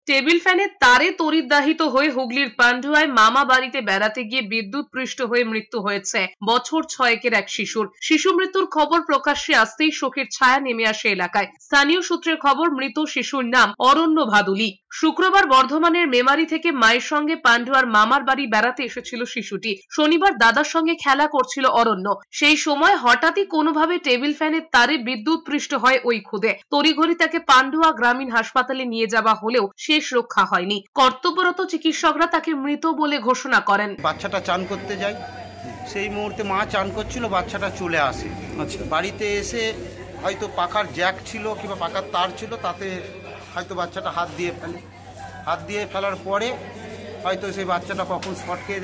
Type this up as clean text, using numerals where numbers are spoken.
Table ফ্যানের তারে তড়িৎদাহিত হয়ে হুগলির পান্ডুয়ায় মামা বাড়িতে বেড়াতে গিয়ে বিদ্যুৎ পৃষ্ঠ হয়ে মৃত্যু হয়েছে বছর 6-এর এক শিশুর। শিশু মৃত্যুর খবর প্রকাশ্যে আসতেই শোকের ছায়া নেমে আসে এলাকায়। স্থানীয় সূত্রের খবর, মৃত শিশুর নাম অরণ্য ভাদুলী। শুক্রবার বর্ধমানের মেমারি থেকে মায়ের সঙ্গে পান্ডুয়ার মামার বাড়ি বেড়াতে এসেছিল শিশুটি। শনিবার দাদার সঙ্গে খেলা করছিল অরণ্য। সেই সময় হঠাৎই কোনোভাবে টেবিল ফ্যানের তারে বিদ্যুৎ পৃষ্ঠ হয় ওই খুদে। তড়িঘড়ি তাকে পান্ডুয়া গ্রামীণ হাসপাতালে নিয়ে যাওয়া হলেও শেষ রক্ষা হয়নি। কর্তব্যরত চিকিৎসকরা তাকে মৃত বলে ঘোষণা করেন। বাচ্চাটা চান করতে যায়, সেই মুহূর্তে মা চান করছিল, বাচ্চাটা চলে আসে। আচ্ছা, বাড়িতে এসে হয়তো পাখার জ্যাক ছিল কিংবা পাখার তার ছিল, তাতে হয়তো বাচ্চাটা হাত দিয়ে ফেলে। হাত দিয়ে ফেলার পরে হয়তো সেই বাচ্চাটা কখন শর্ট খেয়ে